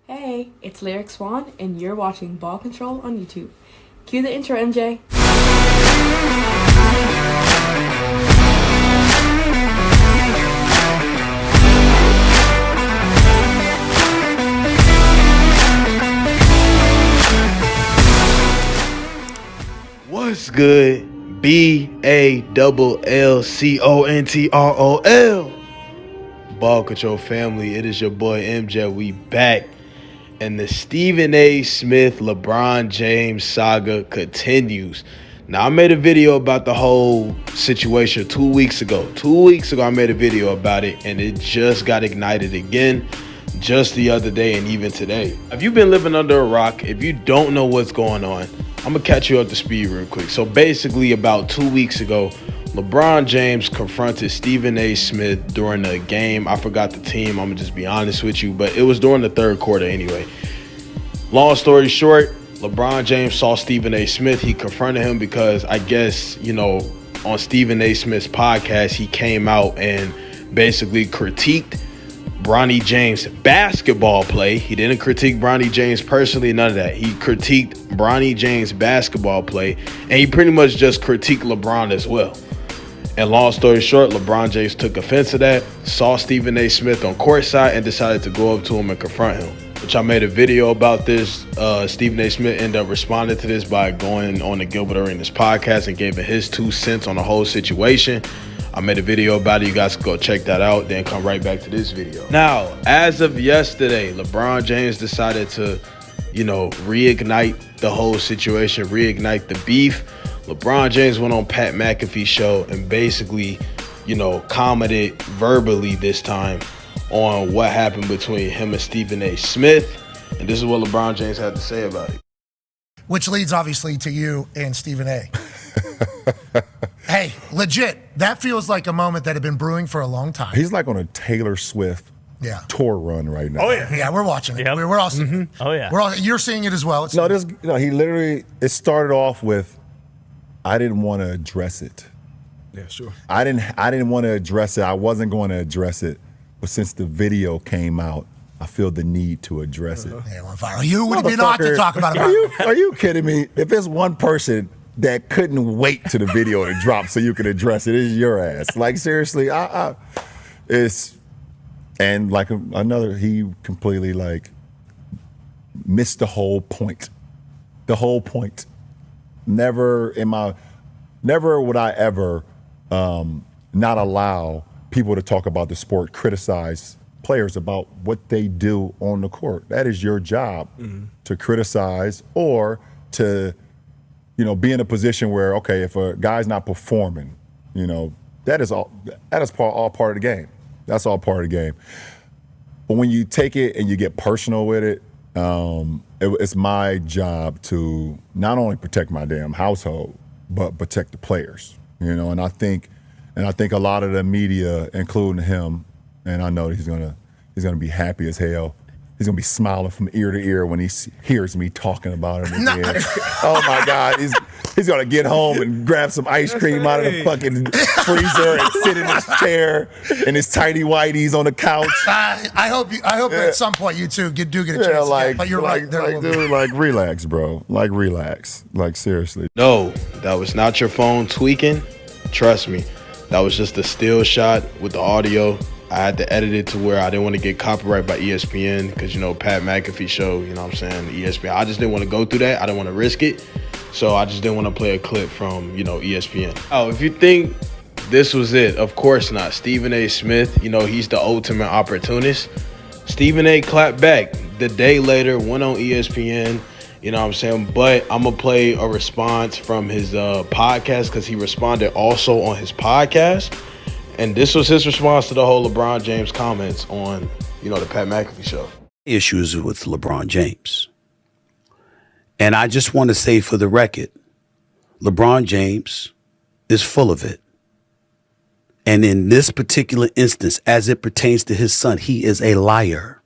Hey, it's Lyric Swan, and you're watching Ball Control on YouTube. Cue the intro, MJ. What's good? BALLCONTROL. Ball Control family, it is your boy MJ. We back. And the Stephen A. Smith, LeBron James saga continues. Now, I made a video about the whole situation 2 weeks ago. 2 weeks ago, I made a video about it, and it just got ignited again just the other day and even today. If you've been living under a rock, if you don't know what's going on, I'm going to catch you up to speed real quick. So basically, about 2 weeks ago, LeBron James confronted Stephen A. Smith during a game. I forgot the team. I'm going to just be honest with you, but it was during the third quarter anyway. Long story short, LeBron James saw Stephen A. Smith. He confronted him because I guess, on Stephen A. Smith's podcast, he came out and basically critiqued Bronny James' basketball play. He didn't critique Bronny James personally, none of that. He critiqued Bronny James' basketball play, and he pretty much just critiqued LeBron as well. And long story short, LeBron James took offense to that, saw Stephen A. Smith on courtside, and decided to go up to him and confront him. Which I made a video about this. Stephen A. Smith ended up responding to this by going on the Gilbert Arenas podcast and giving his 2 cents on the whole situation. I made a video about it. You guys can go check that out, then come right back to this video. Now, as of yesterday, LeBron James decided to, reignite the whole situation, reignite the beef. LeBron James went on Pat McAfee's show and basically, commented verbally this time on what happened between him and Stephen A. Smith. And this is what LeBron James had to say about it. Which leads, obviously, to you and Stephen A. Hey, legit, that feels like a moment that had been brewing for a long time. He's like on a Taylor Swift tour run right now. Oh, yeah. Yeah, we're watching it. Yep. We're all seeing it. Oh, yeah. You're seeing it as well. He literally, it started off with, I didn't want to address it. Yeah, sure. I didn't want to address it. I wasn't going to address it. But since the video came out, I feel the need to address it. Yeah, on fire. You would be not to talk about it. Are you kidding me? If there's one person that couldn't wait to the video to drop so you could address it, it's your ass. Like, seriously, and like another, he completely missed the whole point. The whole point. Never would I ever not allow people to talk about the sport, criticize players about what they do on the court. That is your job, to criticize or to, be in a position where, okay, if a guy's not performing, that is all part of the game. That's all part of the game. But when you take it and you get personal with it, it's my job to not only protect my damn household, but protect the players. And I think a lot of the media, including him, and I know he's gonna be happy as hell. He's gonna be smiling from ear to ear when he hears me talking about him again. Oh my God, he's gonna get home and grab some ice cream out of the fucking freezer and sit in his chair in his tighty whities on the couch. I hope at some point you two do get a chance. But you're right. Dude, relax, bro. Relax. Seriously. No, that was not your phone tweaking. Trust me, that was just a still shot with the audio. I had to edit it to where I didn't want to get copyrighted by ESPN because, Pat McAfee show, ESPN. I just didn't want to go through that. I didn't want to risk it. So I just didn't want to play a clip from, ESPN. Oh, if you think this was it, of course not. Stephen A. Smith, he's the ultimate opportunist. Stephen A. clapped back. The day later, went on ESPN, but I'm going to play a response from his podcast because he responded also on his podcast. And this was his response to the whole LeBron James comments on, the Pat McAfee show. Issues with LeBron James. And I just want to say for the record, LeBron James is full of it. And in this particular instance, as it pertains to his son, he is a liar.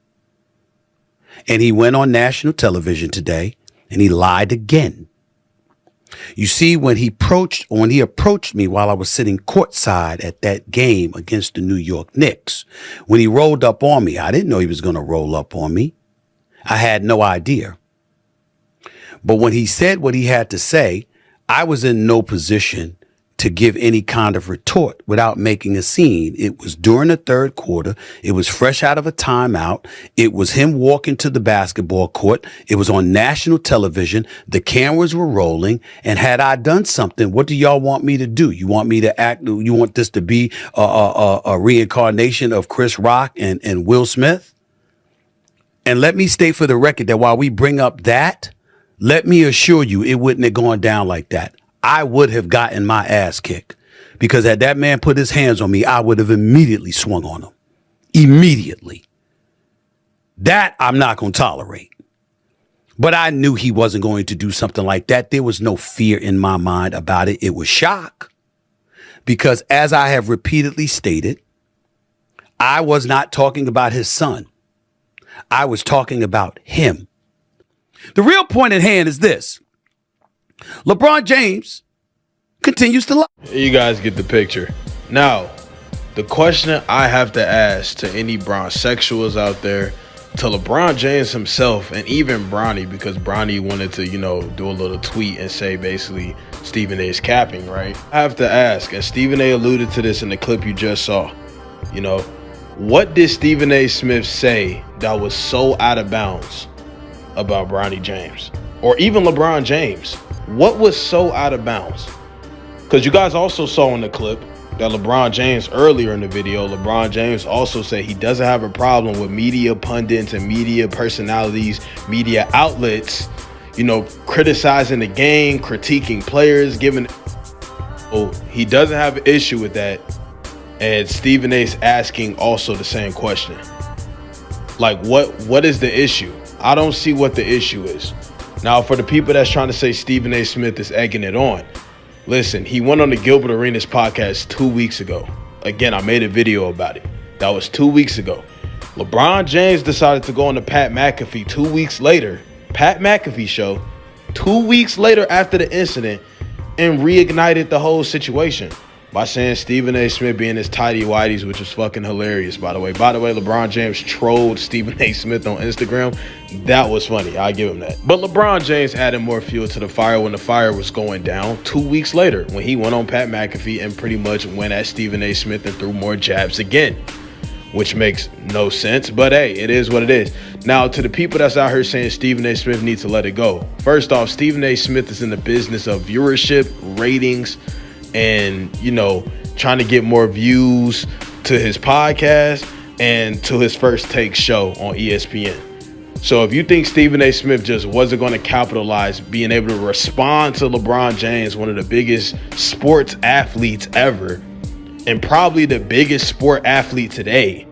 And he went on national television today and he lied again. You see, when he approached me while I was sitting courtside at that game against the New York Knicks, when he rolled up on me, I didn't know he was going to roll up on me. I had no idea. But when he said what he had to say, I was in no position to give any kind of retort without making a scene. It was during the third quarter. It was fresh out of a timeout. It was him walking to the basketball court. It was on national television. The cameras were rolling. And had I done something, what do y'all want me to do? You want me to act? You want this to be a reincarnation of Chris Rock and Will Smith? And let me state for the record that while we bring up that, let me assure you, it wouldn't have gone down like that. I would have gotten my ass kicked, because had that man put his hands on me, I would have immediately swung on him. Immediately. That I'm not going to tolerate. But I knew he wasn't going to do something like that. There was no fear in my mind about it. It was shock. Because as I have repeatedly stated, I was not talking about his son. I was talking about him. The real point at hand is this. LeBron James continues to lie. You guys get the picture. Now, the question I have to ask to any Bronsexuals out there, to LeBron James himself, and even Bronny, because Bronny wanted to, do a little tweet and say basically Stephen A is capping, right? I have to ask, and Stephen A alluded to this in the clip you just saw, what did Stephen A Smith say that was so out of bounds about Bronny James? Or even LeBron James? What was so out of bounds? Because you guys also saw in the clip that LeBron James, earlier in the video, LeBron James also said he doesn't have a problem with media pundits and media personalities, media outlets, criticizing the game, critiquing players, he doesn't have an issue with that. And Stephen A's asking also the same question. Like, what is the issue? I don't see what the issue is. Now, for the people that's trying to say Stephen A. Smith is egging it on, listen, he went on the Gilbert Arenas podcast 2 weeks ago. Again, I made a video about it. That was 2 weeks ago. LeBron James decided to go on the Pat McAfee 2 weeks later, Pat McAfee show, 2 weeks later after the incident, and reignited the whole situation by saying Stephen A. Smith being his tighty-whities, which is fucking hilarious, by the way. By the way, LeBron James trolled Stephen A. Smith on Instagram. That was funny. I give him that. But LeBron James added more fuel to the fire when the fire was going down 2 weeks later, when he went on Pat McAfee and pretty much went at Stephen A. Smith and threw more jabs again, which makes no sense. But hey, it is what it is. Now, to the people that's out here saying Stephen A. Smith needs to let it go. First off, Stephen A. Smith is in the business of viewership, ratings, and trying to get more views to his podcast and to his First Take show on ESPN. So if you think Stephen A. Smith just wasn't going to capitalize being able to respond to LeBron James, one of the biggest sports athletes ever, and probably the biggest sport athlete today,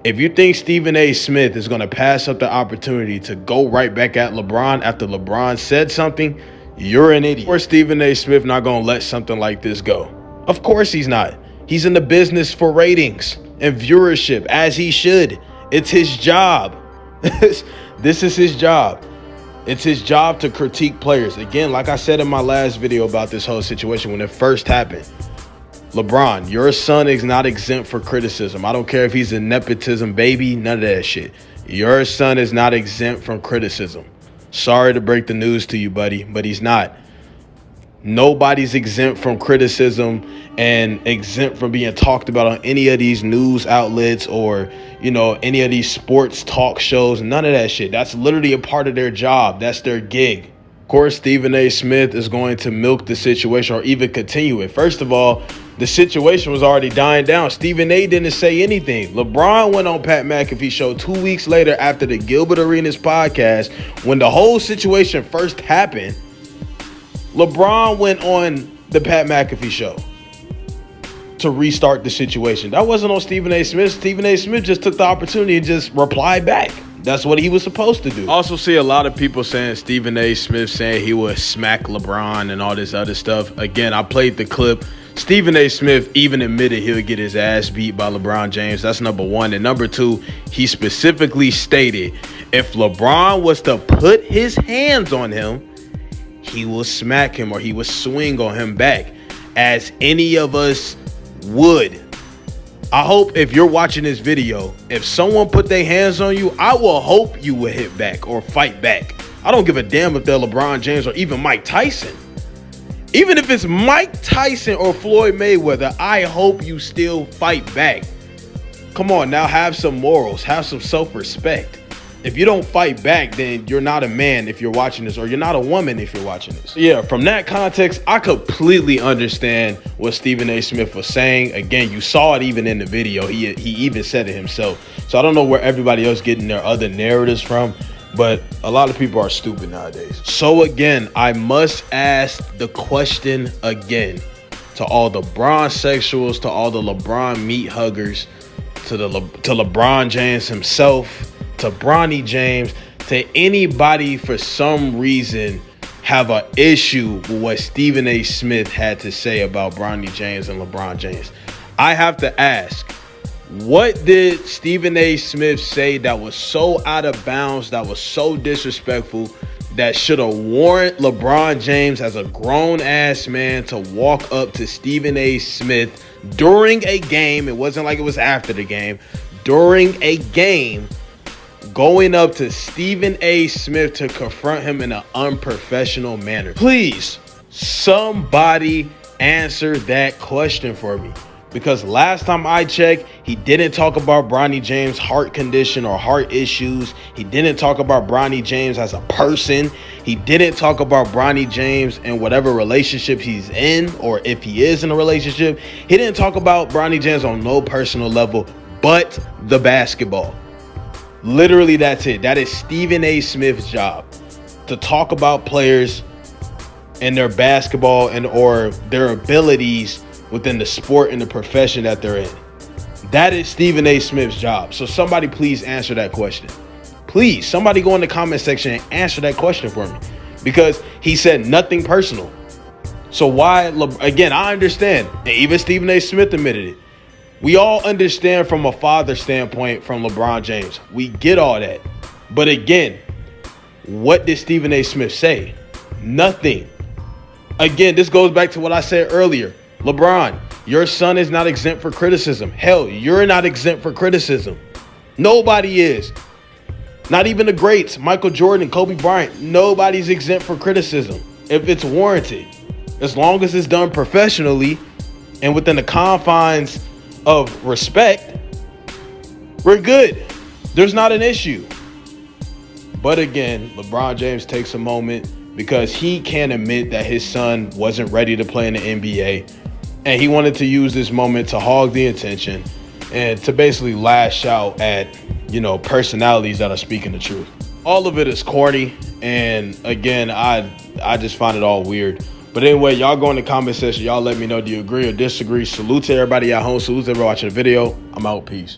if you think Stephen A. Smith is going to pass up the opportunity to go right back at LeBron after LeBron said something, you're an idiot. Or Stephen A. Smith not going to let something like this go. Of course he's not. He's in the business for ratings and viewership, as he should. It's his job. This is his job. It's his job to critique players. Again, like I said in my last video about this whole situation when it first happened, LeBron, your son is not exempt for criticism. I don't care if he's a nepotism baby, none of that shit. Your son is not exempt from criticism. Sorry to break the news to you, buddy, but he's not. Nobody's exempt from criticism and exempt from being talked about on any of these news outlets or, any of these sports talk shows. None of that shit. That's literally a part of their job. That's their gig. Of course, Stephen A. Smith is going to milk the situation or even continue it. First of all, the situation was already dying down. Stephen A. didn't say anything. LeBron went on Pat McAfee show 2 weeks later after the Gilbert Arenas podcast. When the whole situation first happened, LeBron went on the Pat McAfee show to restart the situation. That wasn't on Stephen A. Smith. Stephen A. Smith just took the opportunity and just replied back. That's what he was supposed to do. I also see a lot of people saying Stephen A. Smith saying he would smack LeBron and all this other stuff. Again, I played the clip. Stephen A. Smith even admitted he'll get his ass beat by LeBron James. That's number one. And number two, he specifically stated if LeBron was to put his hands on him, he will smack him or he will swing on him back, as any of us would. I hope if you're watching this video, if someone put their hands on you, I will hope you will hit back or fight back. I don't give a damn if they're LeBron James or even Mike Tyson. Even if it's Mike Tyson or Floyd Mayweather, I hope you still fight back. Come on now, have some morals, have some self-respect. If you don't fight back, then you're not a man if you're watching this, or you're not a woman if you're watching this. Yeah, from that context, I completely understand what Stephen A. Smith was saying. Again, you saw it even in the video. He even said it himself. So I don't know where everybody else getting their other narratives from, but a lot of people are stupid nowadays. So again, I must ask the question again to all the Bron sexuals, to all the LeBron meat huggers, to LeBron James himself, to Bronny James, to anybody for some reason have an issue with what Stephen A. Smith had to say about Bronny James and LeBron James. I have to ask, what did Stephen A. Smith say that was so out of bounds, that was so disrespectful, that should have warranted LeBron James as a grown-ass man to walk up to Stephen A. Smith during a game? It wasn't like it was after the game. During a game, going up to Stephen A. Smith to confront him in an unprofessional manner. Please, somebody answer that question for me. Because last time I checked, he didn't talk about Bronny James' heart condition or heart issues. He didn't talk about Bronny James as a person. He didn't talk about Bronny James and whatever relationship he's in, or if he is in a relationship. He didn't talk about Bronny James on no personal level but the basketball. Literally, that's it. That is Stephen A. Smith's job, to talk about players and their basketball and or their abilities within the sport and the profession that they're in. That is Stephen A. Smith's job. So somebody please answer that question. Please, somebody go in the comment section and answer that question for me, because he said nothing personal. So why, again, I understand, and even Stephen A. Smith admitted it. We all understand from a father standpoint from LeBron James. We get all that. But again, what did Stephen A. Smith say? Nothing. Again, this goes back to what I said earlier. LeBron, your son is not exempt for criticism. Hell, you're not exempt for criticism. Nobody is. Not even the greats, Michael Jordan, Kobe Bryant. Nobody's exempt for criticism if it's warranted. As long as it's done professionally and within the confines of respect, we're good. There's not an issue. But again, LeBron James takes a moment because he can't admit that his son wasn't ready to play in the NBA. And he wanted to use this moment to hog the attention and to basically lash out at, personalities that are speaking the truth. All of it is corny. And again, I just find it all weird. But anyway, y'all go in the comment section. Y'all let me know, do you agree or disagree? Salute to everybody at home. Salute to everybody watching the video. I'm out. Peace.